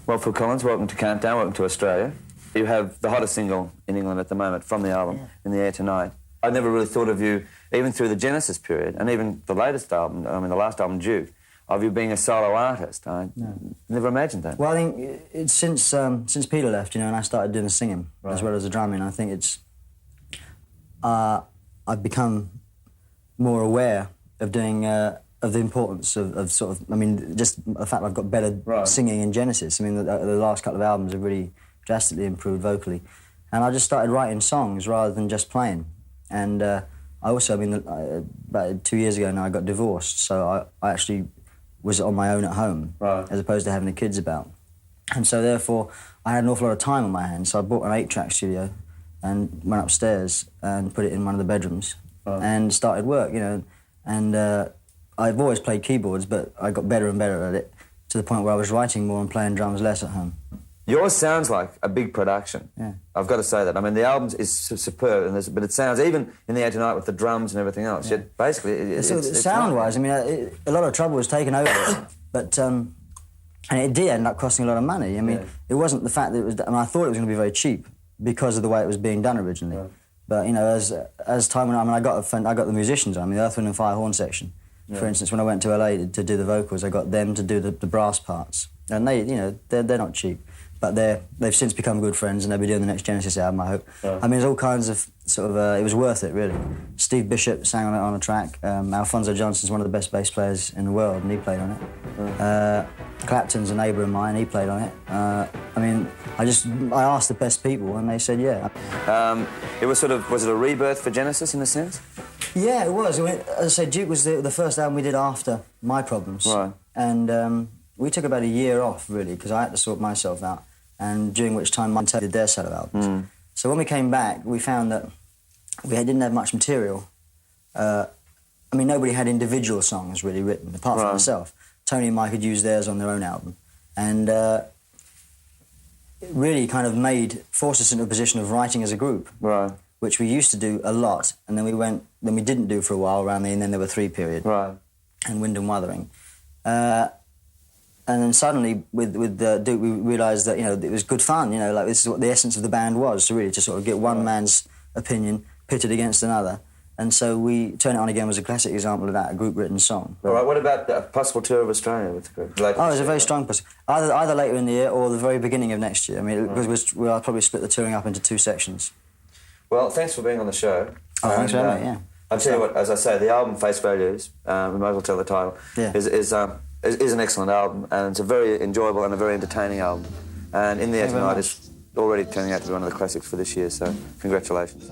Well, Phil Collins, welcome to Countdown, welcome to Australia. You have the hottest single in England at the moment from the album, In the Air Tonight. I never really thought of you, even through the Genesis period, and even the latest album, I mean the last album, Duke, of you being a solo artist. I never imagined that. Well, I think it's since Peter left, you know, and I started doing the singing as well as the drumming. I think it's I've become more aware of doing of the importance of sort of, I mean, just the fact I've got better singing in Genesis. I mean, the last couple of albums have really drastically improved vocally, and I just started writing songs rather than just playing. And I also, I mean, about 2 years ago now, I got divorced, so I actually was on my own at home, as opposed to having the kids about. And so therefore, I had an awful lot of time on my hands, so I bought an 8-track studio and went upstairs and put it in one of the bedrooms and started work, you know. And I've always played keyboards, but I got better and better at it, to the point where I was writing more and playing drums less at home. Yours sounds like a big production. Yeah. I've got to say that. I mean, the album is superb, but it sounds, even In the Air Tonight with the drums and everything else, yet basically it's sound-wise, I mean, a lot of trouble was taken over it, but and it did end up costing a lot of money. I mean, it wasn't the fact that it was, I mean, I thought it was going to be very cheap because of the way it was being done originally. But, you know, as time went on, I mean, I got the musicians on, I mean, the Earth, Wind and Fire horn section. For instance, when I went to LA to do the vocals, I got them to do the brass parts. And they, you know, they're not cheap. But they've since become good friends, and they'll be doing the next Genesis album, I hope. I mean, there's all kinds of sort of... it was worth it, really. Steve Bishop sang on it on a track. Alfonso Johnson's one of the best bass players in the world, and he played on it. Clapton's a neighbour of mine, he played on it. I mean, I asked the best people, and they said yeah. It was sort of... Was it a rebirth for Genesis, in a sense? Yeah, it was. I mean, as I said, Duke was the first album we did after My Problems. And we took about a year off, really, because I had to sort myself out, and during which time Montel did their solo albums. So when we came back, we found that we didn't have much material. I mean, nobody had individual songs really written, apart from myself. Tony and Mike had used theirs on their own album. And it really kind of forced us into a position of writing as a group, which we used to do a lot, and then we didn't do for a while around and then there were 3 period, and Wind and Wuthering. And then suddenly, with Duke, we realised that, you know, it was good fun, you know, like this is what the essence of the band was, to really to sort of get one man's opinion pitted against another. And so Turn It On Again was a classic example of that, a group-written song. All right, what about a possible tour of Australia with the group? Oh, it's a very strong possibility. Either later in the year or the very beginning of next year. I mean, because we'll probably split the touring up into 2 sections. Well, thanks for being on the show. Oh, thanks for having me, yeah. I'll tell you what, as I say, the album Face Values, we might as well tell the title, is an excellent album, and it's a very enjoyable and a very entertaining album. And In the Air Tonight is already turning out to be one of the classics for this year, so congratulations.